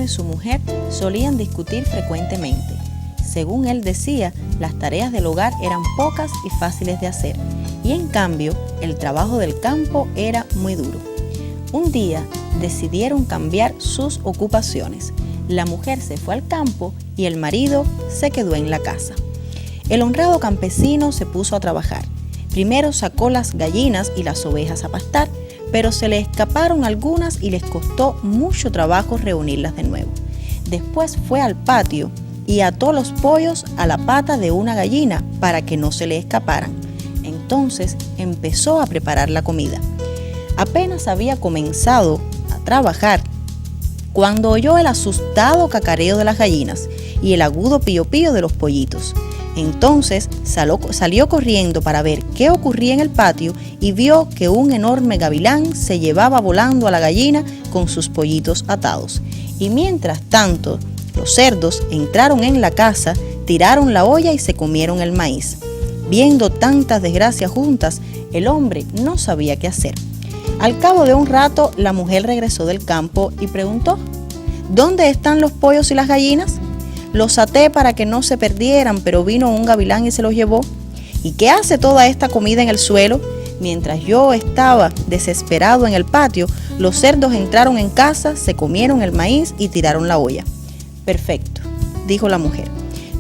campesino y su mujer solían discutir frecuentemente. Según él decía, las tareas del hogar eran pocas y fáciles de hacer, y en cambio, el trabajo del campo era muy duro. Un día decidieron cambiar sus ocupaciones. La mujer se fue al campo y el marido se quedó en la casa. El honrado campesino se puso a trabajar. Primero sacó las gallinas y las ovejas a pastar, pero se le escaparon algunas y les costó mucho trabajo reunirlas de nuevo. Después fue al patio y ató los pollos a la pata de una gallina para que no se le escaparan. Entonces empezó a preparar la comida. Apenas había comenzado a trabajar cuando oyó el asustado cacareo de las gallinas y el agudo pío pío de los pollitos. Entonces salió corriendo para ver qué ocurría en el patio y vio que un enorme gavilán se llevaba volando a la gallina con sus pollitos atados. Y mientras tanto, los cerdos entraron en la casa, tiraron la olla y se comieron el maíz. Viendo tantas desgracias juntas, el hombre no sabía qué hacer. Al cabo de un rato, la mujer regresó del campo y preguntó: ¿dónde están los pollos y las gallinas? Los até para que no se perdieran, pero vino un gavilán y se los llevó. ¿Y qué hace toda esta comida en el suelo? Mientras yo estaba desesperado en el patio, los cerdos entraron en casa, se comieron el maíz y tiraron la olla. Perfecto, dijo la mujer.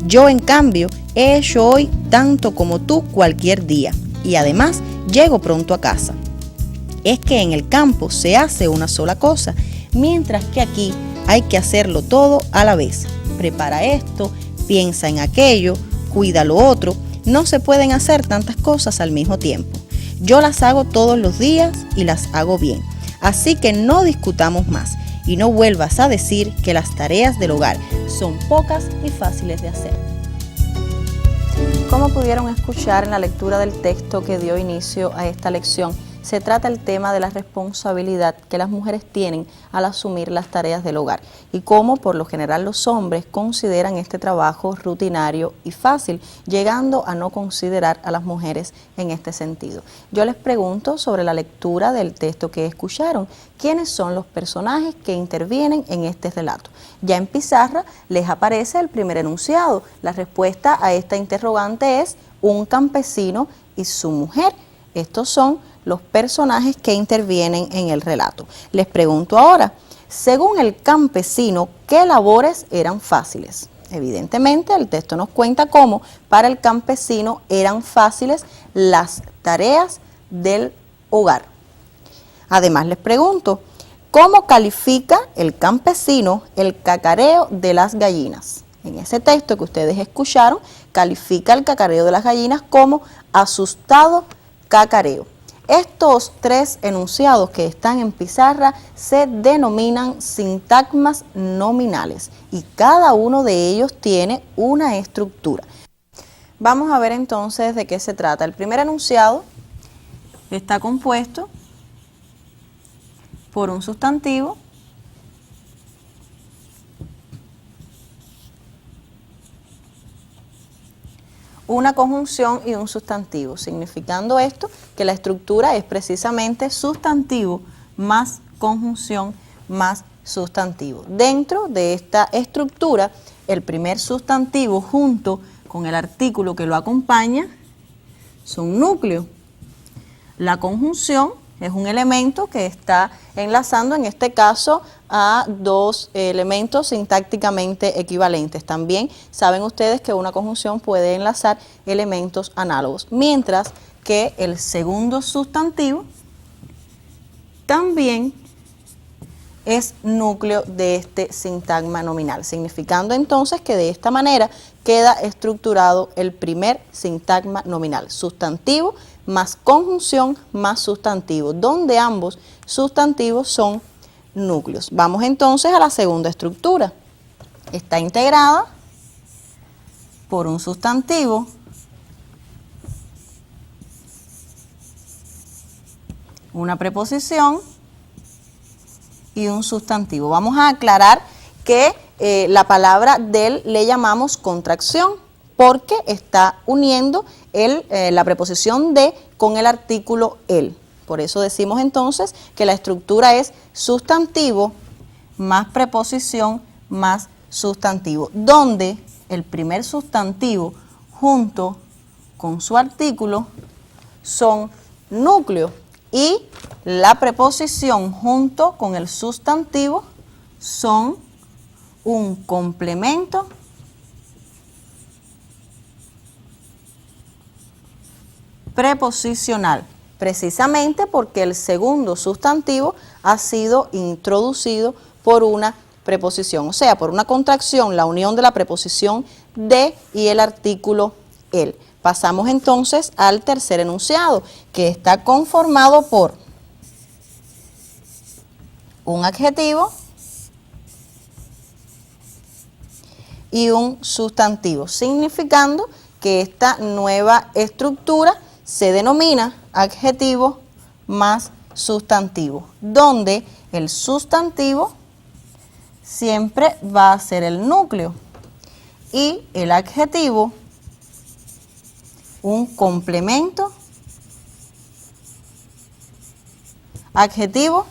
Yo, en cambio, he hecho hoy tanto como tú cualquier día, y además llego pronto a casa. Es que en el campo se hace una sola cosa, mientras que aquí hay que hacerlo todo a la vez. Prepara esto, piensa en aquello, cuida lo otro. No se pueden hacer tantas cosas al mismo tiempo. Yo las hago todos los días y las hago bien. Así que no discutamos más y no vuelvas a decir que las tareas del hogar son pocas y fáciles de hacer. Como pudieron escuchar en la lectura del texto que dio inicio a esta lección, se trata el tema de la responsabilidad que las mujeres tienen al asumir las tareas del hogar y cómo por lo general los hombres consideran este trabajo rutinario y fácil, llegando a no considerar a las mujeres en este sentido. Yo les pregunto sobre la lectura del texto que escucharon, ¿quiénes son los personajes que intervienen en este relato? Ya en pizarra les aparece el primer enunciado. La respuesta a esta interrogante es un campesino y su mujer. Estos son los personajes que intervienen en el relato. Les pregunto ahora, según el campesino, ¿qué labores eran fáciles? Evidentemente, el texto nos cuenta cómo para el campesino eran fáciles las tareas del hogar. Además, les pregunto, ¿cómo califica el campesino el cacareo de las gallinas? En ese texto que ustedes escucharon, califica el cacareo de las gallinas como asustado cacareo. Estos tres enunciados que están en pizarra se denominan sintagmas nominales y cada uno de ellos tiene una estructura. Vamos a ver entonces de qué se trata. El primer enunciado está compuesto por un sustantivo, una conjunción y un sustantivo, significando esto que la estructura es precisamente sustantivo más conjunción más sustantivo. Dentro de esta estructura, el primer sustantivo junto con el artículo que lo acompaña son núcleo. La conjunción es un elemento que está enlazando en este caso a dos elementos sintácticamente equivalentes. También saben ustedes que una conjunción puede enlazar elementos análogos, mientras que el segundo sustantivo también es núcleo de este sintagma nominal, significando entonces que de esta manera queda estructurado el primer sintagma nominal, sustantivo más conjunción más sustantivo, donde ambos sustantivos son núcleos. Vamos entonces a la segunda estructura. Está integrada por un sustantivo, una preposición y un sustantivo. Vamos a aclarar que la palabra del le llamamos contracción porque está uniendo la preposición de con el artículo el. Por eso decimos entonces que la estructura es sustantivo más preposición más sustantivo, donde el primer sustantivo junto con su artículo son núcleo y la preposición junto con el sustantivo son un complemento preposicional, precisamente porque el segundo sustantivo ha sido introducido por una preposición, o sea, por una contracción, la unión de la preposición de y el artículo el. Pasamos entonces al tercer enunciado, que está conformado por un adjetivo y un sustantivo, significando que esta nueva estructura se denomina adjetivo más sustantivo, donde el sustantivo siempre va a ser el núcleo y el adjetivo un complemento adjetivo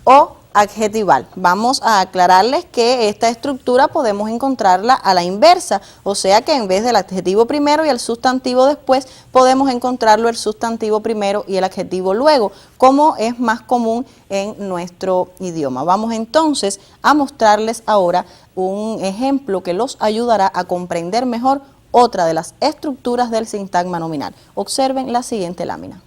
o adjetival. Vamos a aclararles que esta estructura podemos encontrarla a la inversa, o sea que en vez del adjetivo primero y el sustantivo después, podemos encontrarlo el sustantivo primero y el adjetivo luego, como es más común en nuestro idioma. Vamos entonces a mostrarles ahora un ejemplo que los ayudará a comprender mejor otra de las estructuras del sintagma nominal. Observen la siguiente lámina.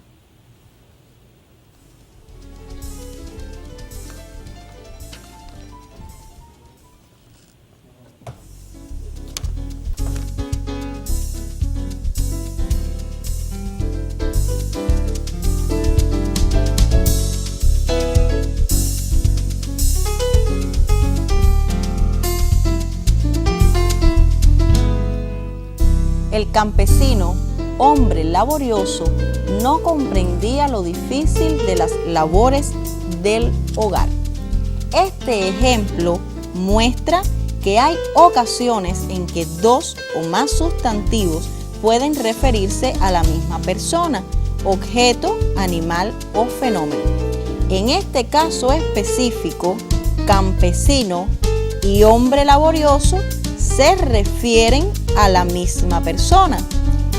El campesino, hombre laborioso, no comprendía lo difícil de las labores del hogar. Este ejemplo muestra que hay ocasiones en que dos o más sustantivos pueden referirse a la misma persona, objeto, animal o fenómeno. En este caso específico, campesino y hombre laborioso se refieren a la misma persona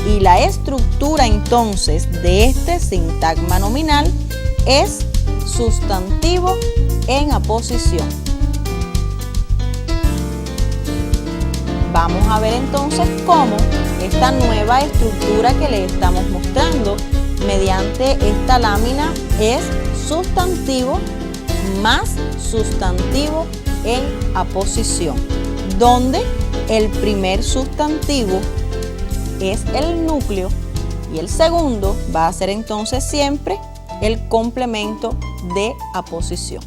y la estructura entonces de este sintagma nominal es sustantivo en aposición. Vamos a ver entonces cómo esta nueva estructura que le estamos mostrando mediante esta lámina es sustantivo más sustantivo en aposición, donde el primer sustantivo es el núcleo y el segundo va a ser entonces siempre el complemento de aposición.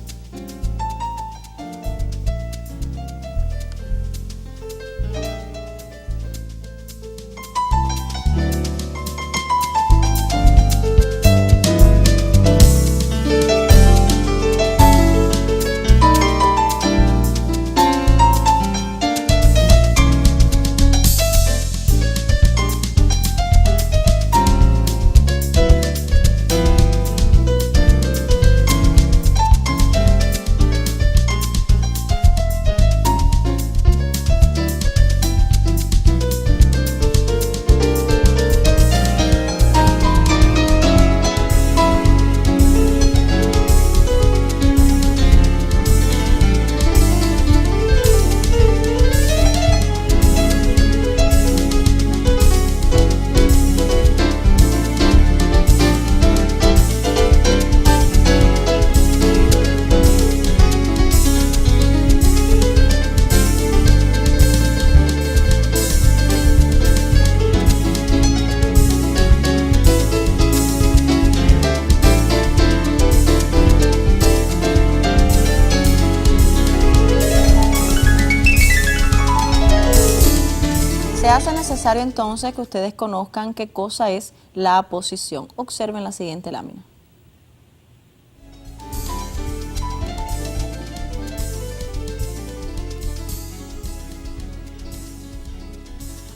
Se hace necesario entonces que ustedes conozcan qué cosa es la aposición. Observen la siguiente lámina.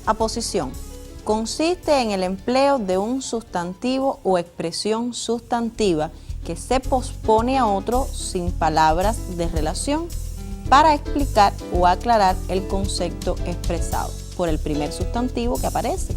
Aposición consiste en el empleo de un sustantivo o expresión sustantiva que se pospone a otro sin palabras de relación para explicar o aclarar el concepto expresado por el primer sustantivo que aparece.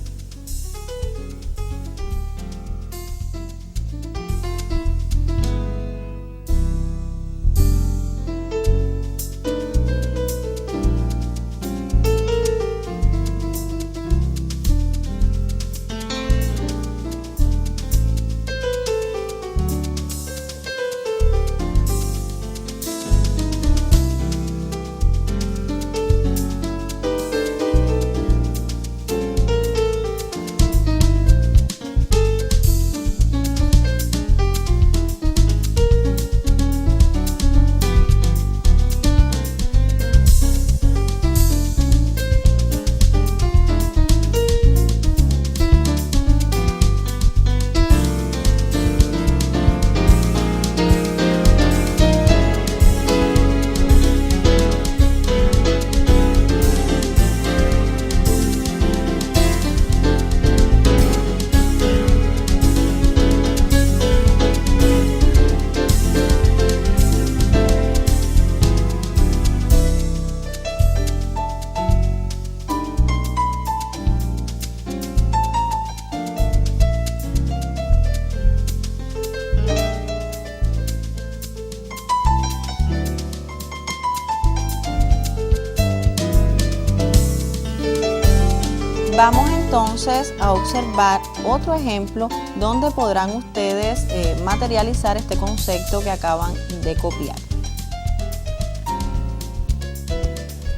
Vamos entonces a observar otro ejemplo donde podrán ustedes materializar este concepto que acaban de copiar.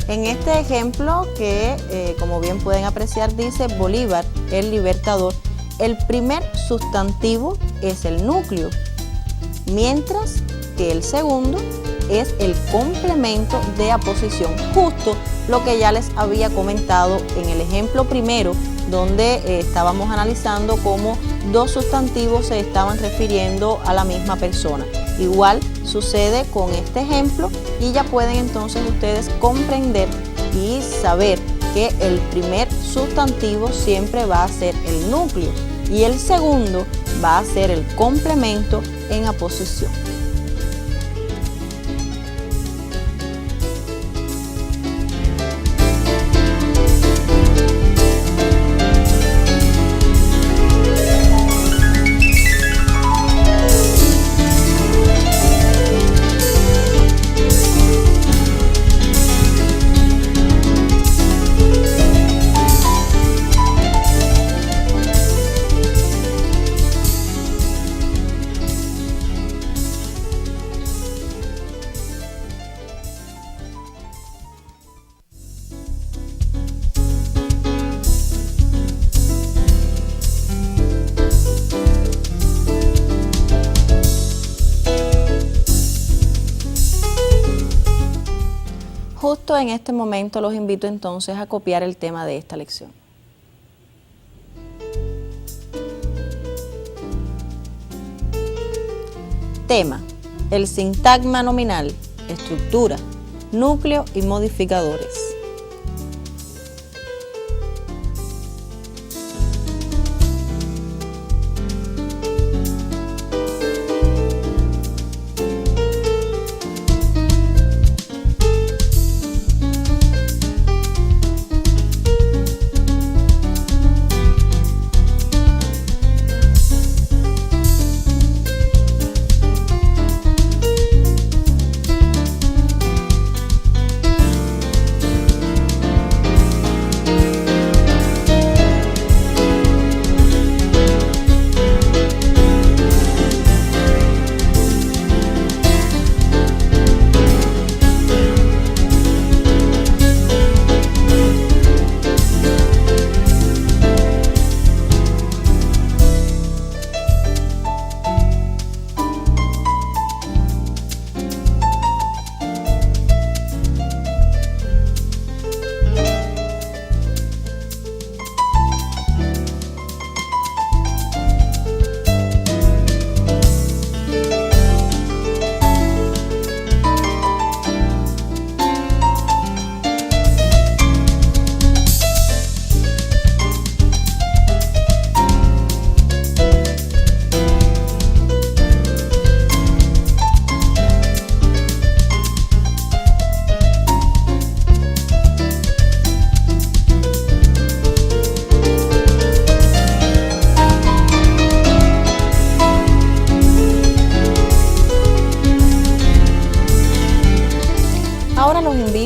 En este ejemplo que como bien pueden apreciar dice Bolívar, el libertador, el primer sustantivo es el núcleo, mientras que el segundo es el complemento de aposición, justo lo que ya les había comentado en el ejemplo primero, donde estábamos analizando cómo dos sustantivos se estaban refiriendo a la misma persona. Igual sucede con este ejemplo y ya pueden entonces ustedes comprender y saber que el primer sustantivo siempre va a ser el núcleo y el segundo va a ser el complemento en aposición. Justo en este momento los invito entonces a copiar el tema de esta lección. Tema: el sintagma nominal, estructura, núcleo y modificadores.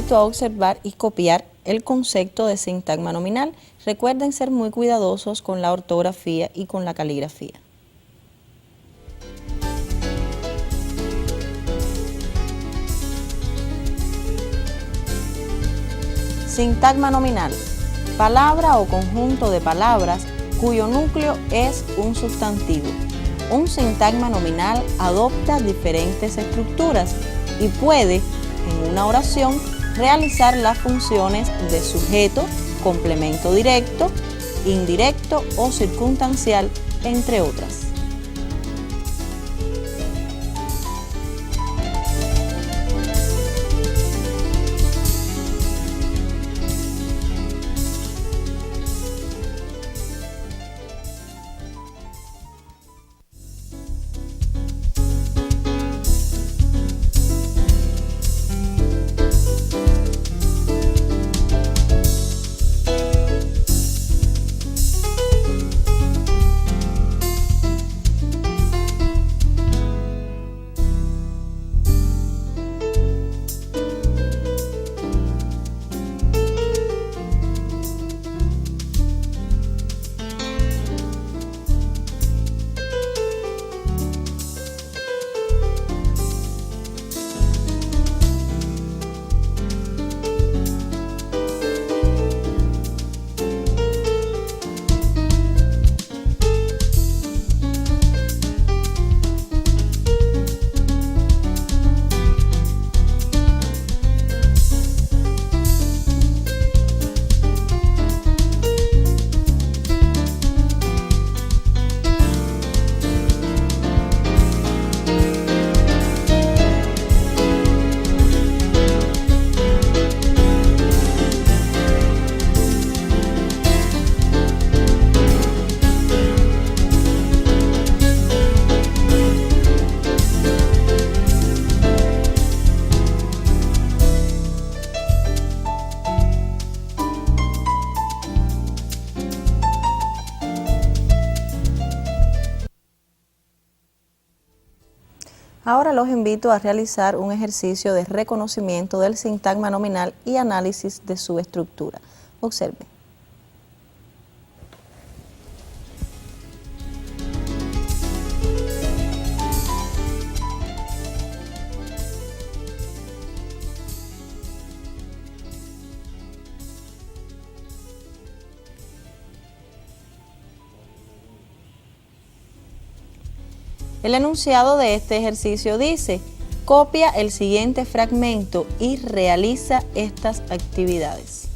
invito a observar y copiar el concepto de sintagma nominal. Recuerden ser muy cuidadosos con la ortografía y con la caligrafía. Sintagma nominal: palabra o conjunto de palabras cuyo núcleo es un sustantivo. Un sintagma nominal adopta diferentes estructuras y puede, en una oración, realizar las funciones de sujeto, complemento directo, indirecto o circunstancial, entre otras. Ahora los invito a realizar un ejercicio de reconocimiento del sintagma nominal y análisis de su estructura. Observen. El enunciado de este ejercicio dice: copia el siguiente fragmento y realiza estas actividades.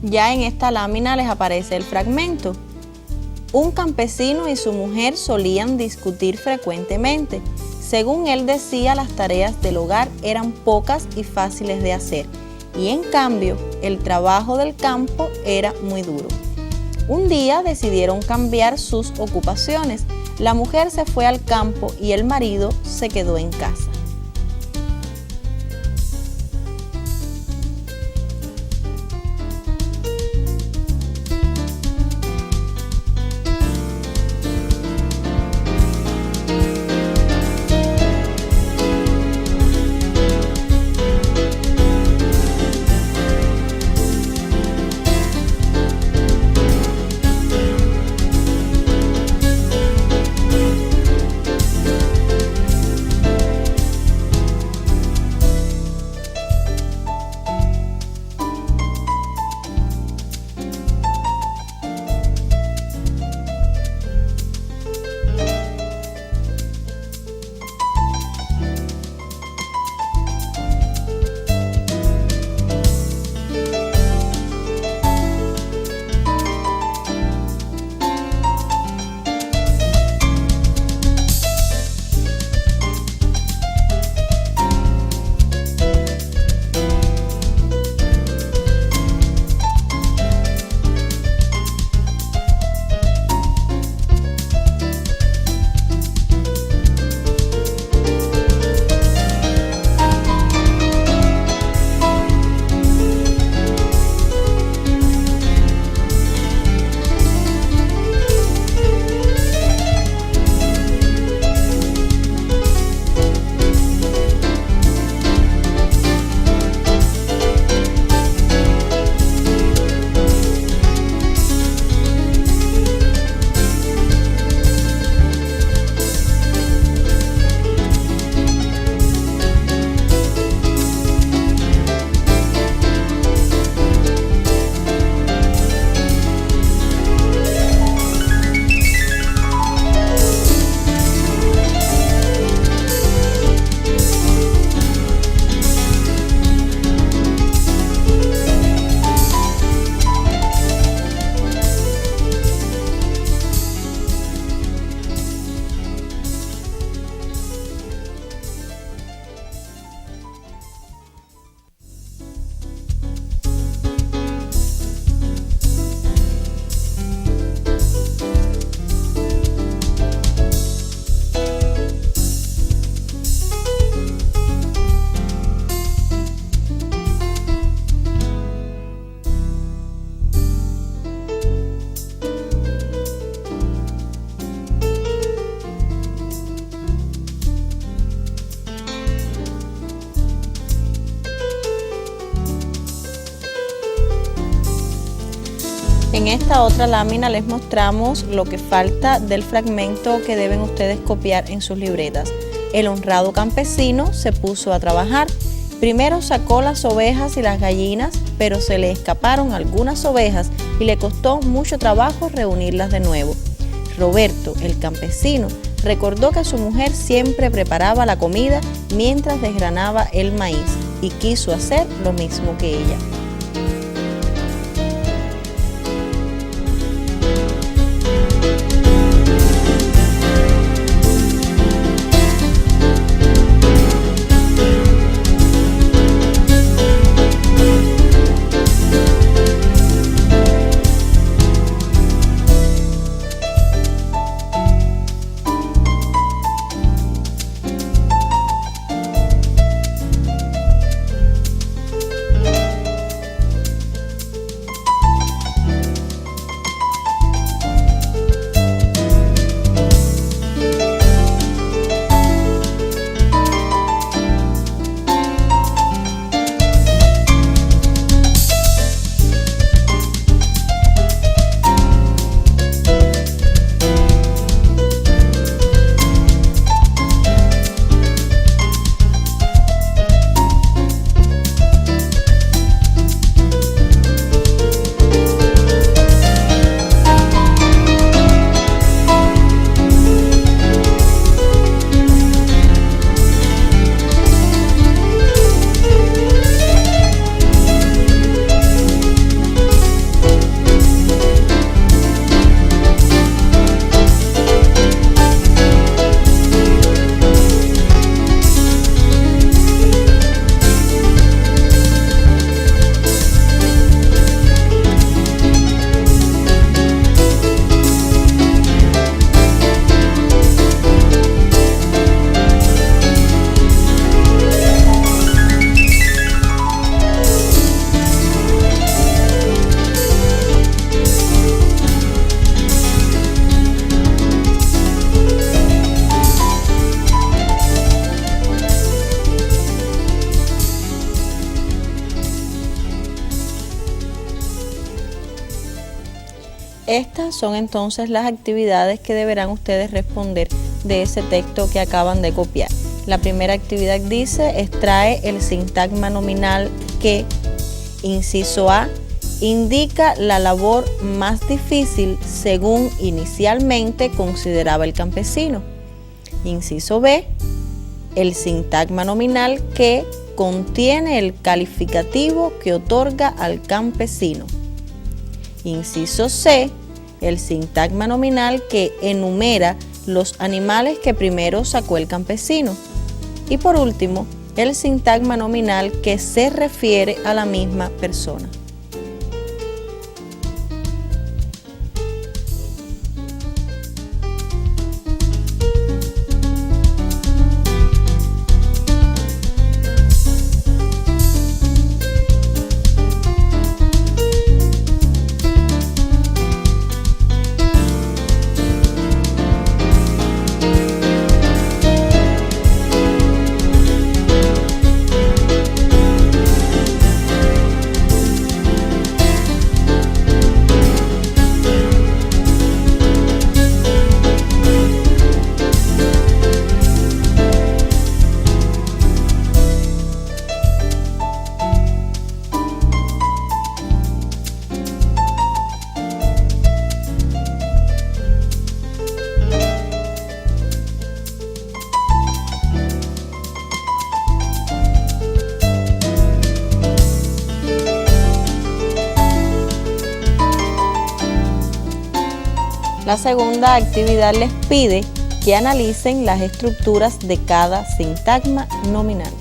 Ya en esta lámina les aparece el fragmento. Un campesino y su mujer solían discutir frecuentemente. Según él decía, las tareas del hogar eran pocas y fáciles de hacer, y en cambio, el trabajo del campo era muy duro. Un día decidieron cambiar sus ocupaciones. La mujer se fue al campo y el marido se quedó en casa. esta otra lámina les mostramos lo que falta del fragmento que deben ustedes copiar en sus libretas. El honrado campesino se puso a trabajar. Primero sacó las ovejas y las gallinas, pero se le escaparon algunas ovejas y le costó mucho trabajo reunirlas de nuevo. Roberto, el campesino, recordó que su mujer siempre preparaba la comida mientras desgranaba el maíz y quiso hacer lo mismo que ella. Estas son entonces las actividades que deberán ustedes responder de ese texto que acaban de copiar. La primera actividad dice: extrae el sintagma nominal que, inciso A, indica la labor más difícil según inicialmente consideraba el campesino. Inciso B, el sintagma nominal que contiene el calificativo que otorga al campesino. Inciso C, el sintagma nominal que enumera los animales que primero sacó el campesino. Y por último, el sintagma nominal que se refiere a la misma persona. La segunda actividad les pide que analicen las estructuras de cada sintagma nominal.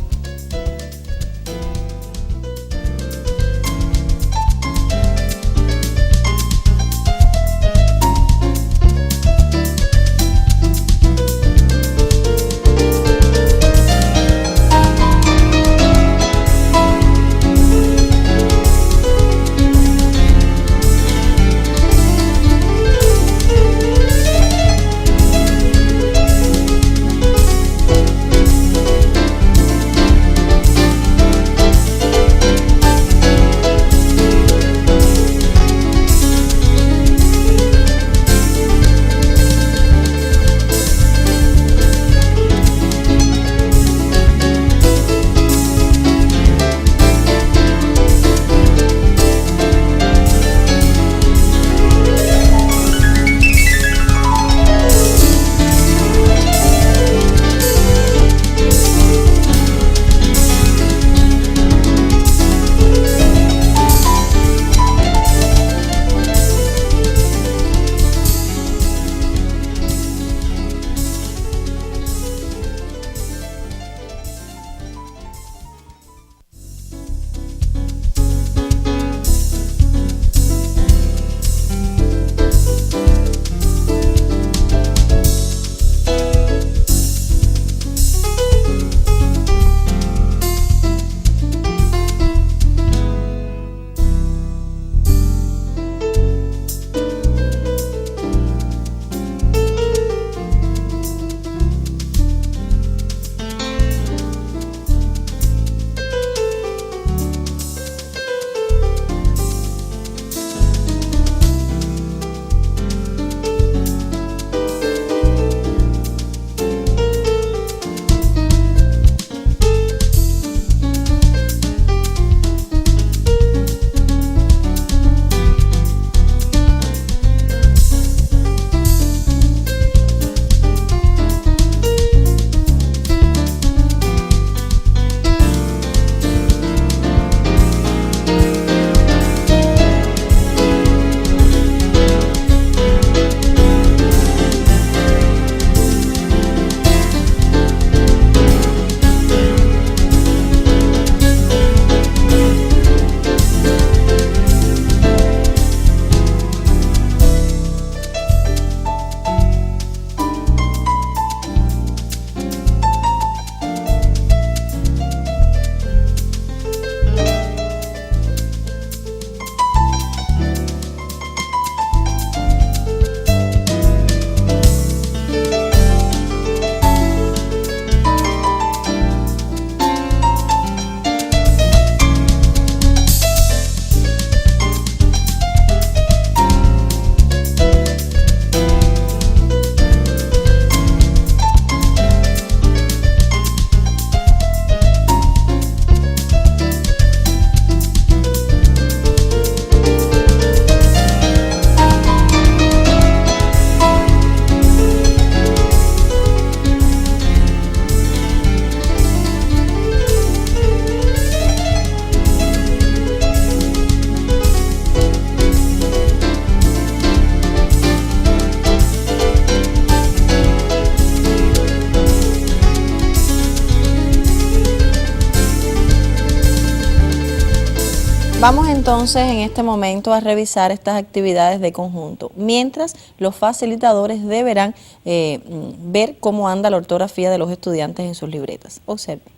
Vamos entonces en este momento a revisar estas actividades de conjunto, mientras los facilitadores deberán ver cómo anda la ortografía de los estudiantes en sus libretas. Observen.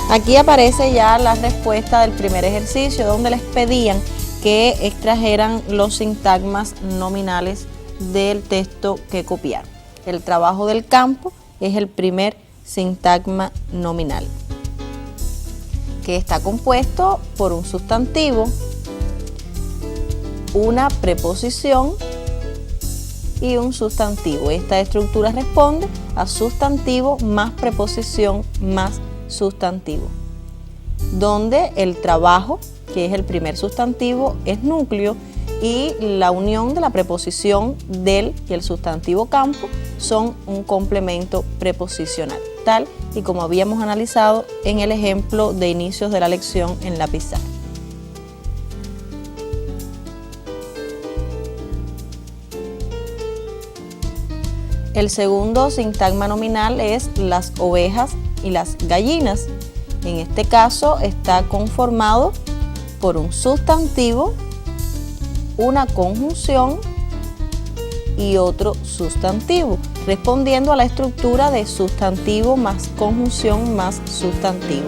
Aquí aparece ya la respuesta del primer ejercicio, donde les pedían que extrajeran los sintagmas nominales del texto que copiaron. El trabajo del campo es el primer sintagma nominal, que está compuesto por un sustantivo, una preposición y un sustantivo. Esta estructura responde a sustantivo más preposición más sustantivo, donde el trabajo, que es el primer sustantivo, es núcleo, y la unión de la preposición del y el sustantivo campo son un complemento preposicional, tal y como habíamos analizado en el ejemplo de inicios de la lección en la pizarra. El segundo sintagma nominal es las ovejas y las gallinas. En este caso está conformado por un sustantivo, una conjunción y otro sustantivo, respondiendo a la estructura de sustantivo más conjunción más sustantivo.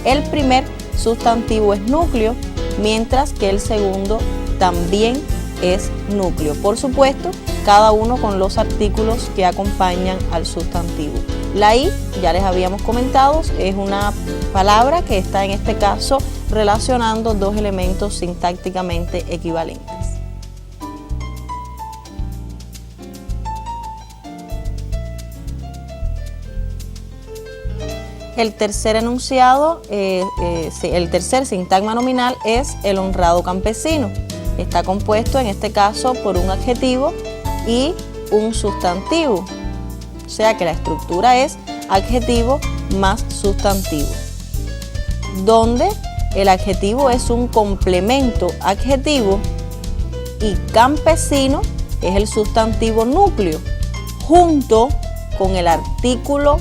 El primer sustantivo es núcleo, mientras que el segundo también es núcleo. Por supuesto, cada uno con los artículos que acompañan al sustantivo. La I, ya les habíamos comentado, es una palabra que está en este caso relacionando dos elementos sintácticamente equivalentes. El tercer enunciado, el tercer sintagma nominal es el honrado campesino. Está compuesto en este caso por un adjetivo y un sustantivo. O sea que la estructura es adjetivo más sustantivo, donde el adjetivo es un complemento adjetivo y campesino es el sustantivo núcleo, junto con el artículo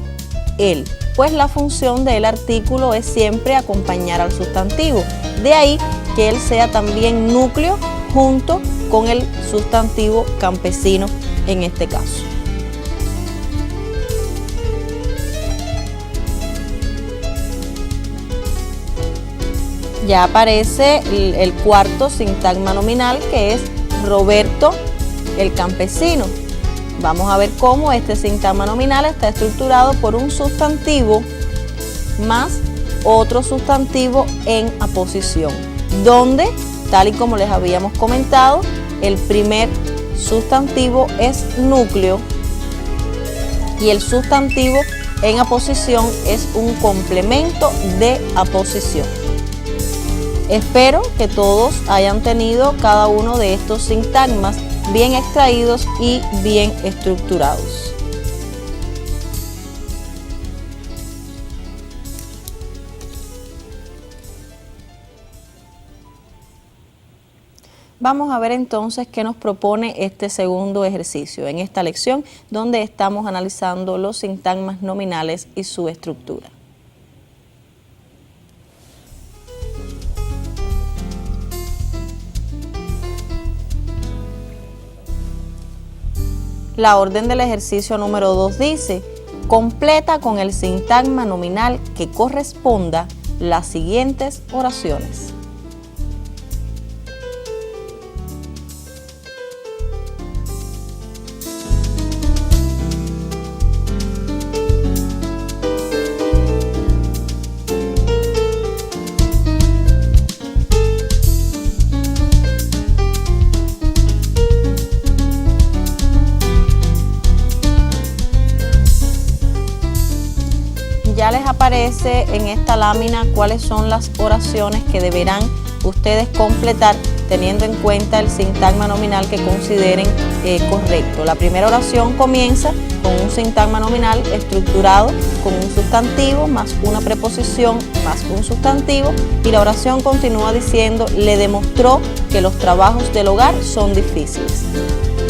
el, pues la función del artículo es siempre acompañar al sustantivo. De ahí que él sea también núcleo junto con el sustantivo campesino en este caso. Ya aparece el cuarto sintagma nominal, que es Roberto el campesino. Vamos a ver cómo este sintagma nominal está estructurado por un sustantivo más otro sustantivo en aposición, donde, tal y como les habíamos comentado, el primer sustantivo es núcleo y el sustantivo en aposición es un complemento de aposición. Espero que todos hayan tenido cada uno de estos sintagmas bien extraídos y bien estructurados. Vamos a ver entonces qué nos propone este segundo ejercicio en esta lección, donde estamos analizando los sintagmas nominales y su estructura. La orden del ejercicio número 2 dice: completa con el sintagma nominal que corresponda las siguientes oraciones. Ya les aparece en esta lámina cuáles son las oraciones que deberán ustedes completar teniendo en cuenta el sintagma nominal que consideren correcto. La primera oración comienza con un sintagma nominal estructurado con un sustantivo más una preposición más un sustantivo, y la oración continúa diciendo: le demostró que los trabajos del hogar son difíciles.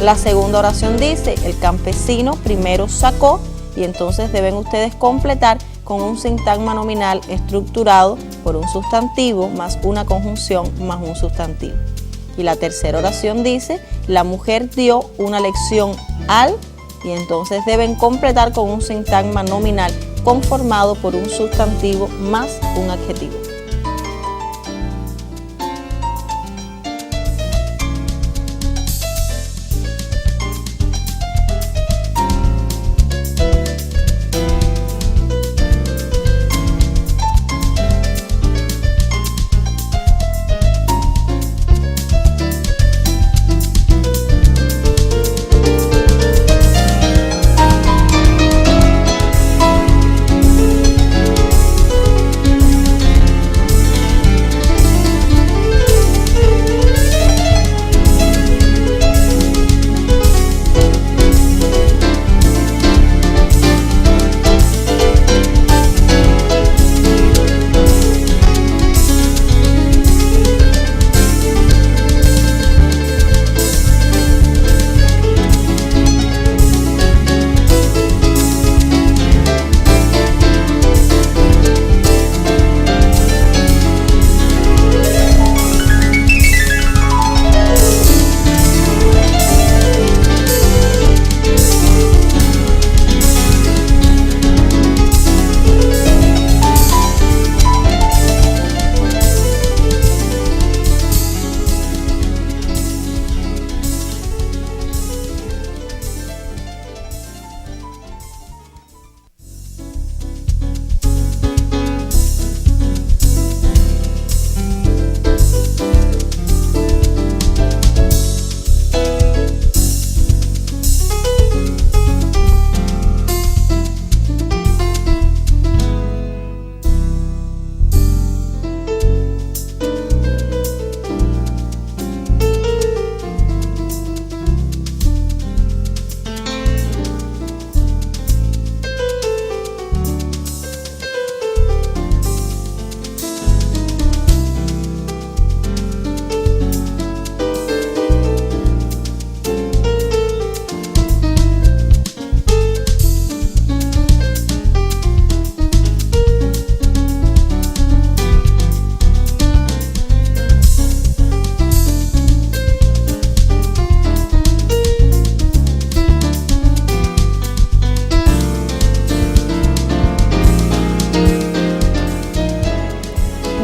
La segunda oración dice, el campesino primero sacó, y entonces deben ustedes completar con un sintagma nominal estructurado por un sustantivo más una conjunción más un sustantivo. Y la tercera oración dice, la mujer dio una lección al, y entonces deben completar con un sintagma nominal conformado por un sustantivo más un adjetivo.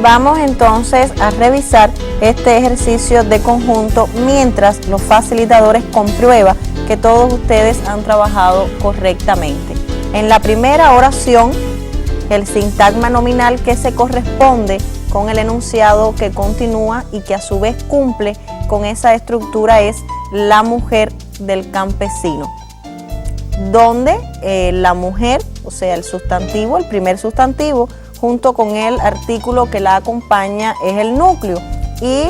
Vamos entonces a revisar este ejercicio de conjunto mientras los facilitadores comprueban que todos ustedes han trabajado correctamente. En la primera oración, el sintagma nominal que se corresponde con el enunciado que continúa y que a su vez cumple con esa estructura es la mujer del campesino, donde la mujer, o sea el sustantivo, el primer sustantivo, junto con el artículo que la acompaña es el núcleo y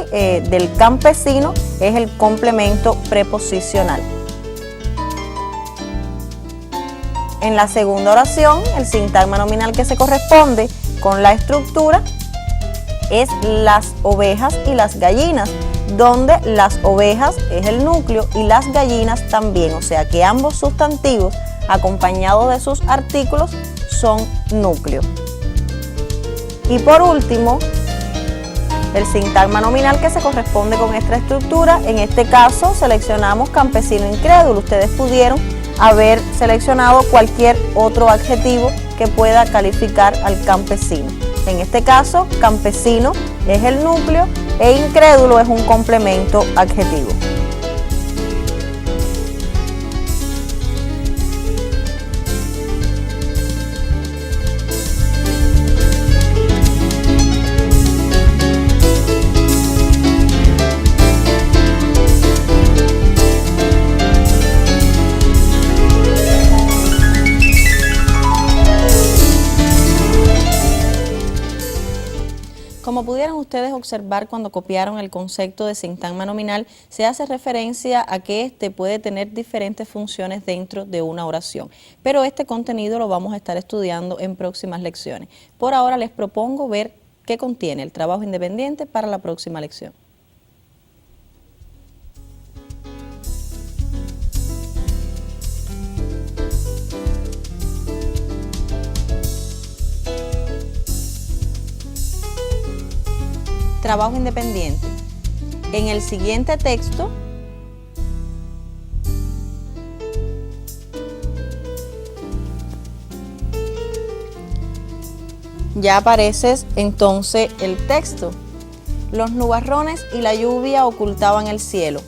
del campesino es el complemento preposicional. En la segunda oración, el sintagma nominal que se corresponde con la estructura es las ovejas y las gallinas, donde las ovejas es el núcleo y las gallinas también, o sea que ambos sustantivos acompañados de sus artículos son núcleo. Y por último, el sintagma nominal que se corresponde con esta estructura, en este caso seleccionamos campesino incrédulo. Ustedes pudieron haber seleccionado cualquier otro adjetivo que pueda calificar al campesino. En este caso, campesino es el núcleo e incrédulo es un complemento adjetivo. Como pudieron ustedes observar cuando copiaron el concepto de sintagma nominal, se hace referencia a que este puede tener diferentes funciones dentro de una oración. Pero este contenido lo vamos a estar estudiando en próximas lecciones. Por ahora les propongo ver qué contiene el trabajo independiente para la próxima lección. trabajo independiente. En el siguiente texto ya aparece entonces el texto. Los nubarrones y la lluvia ocultaban el cielo.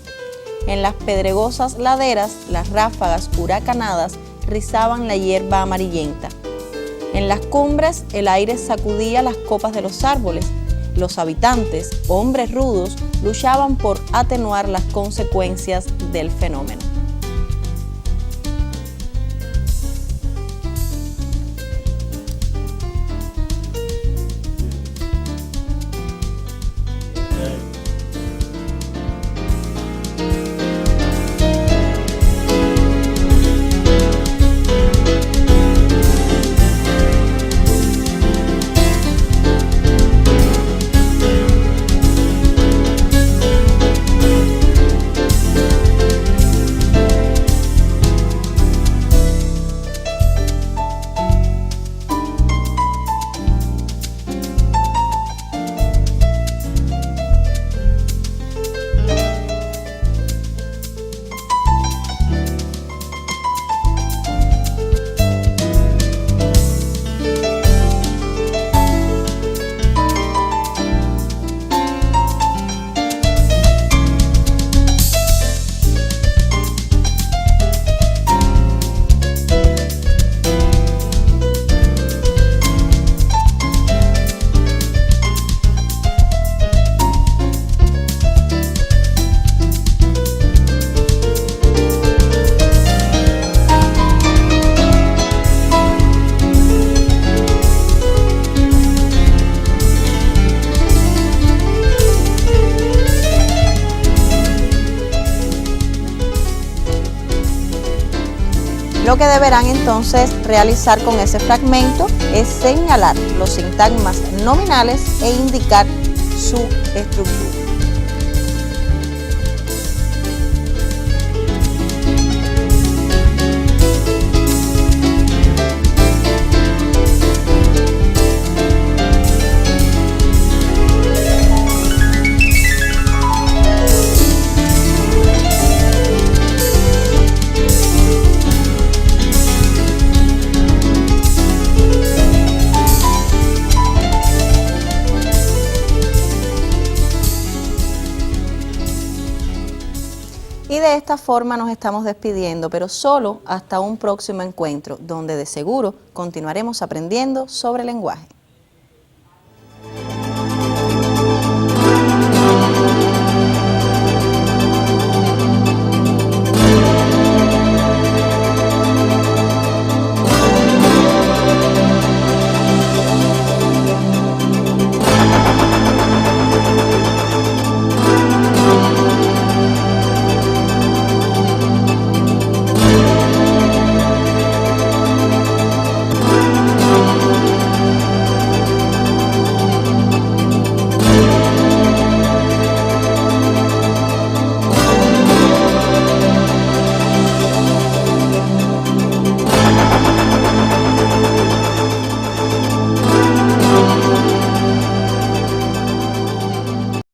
En las pedregosas laderas, las ráfagas huracanadas rizaban la hierba amarillenta. En las cumbres, el aire sacudía las copas de los árboles. Los habitantes, hombres rudos, luchaban por atenuar las consecuencias del fenómeno. Lo que deberán entonces realizar con ese fragmento es señalar los sintagmas nominales e indicar su estructura. Y de esta forma nos estamos despidiendo, pero solo hasta un próximo encuentro, donde de seguro continuaremos aprendiendo sobre lenguaje.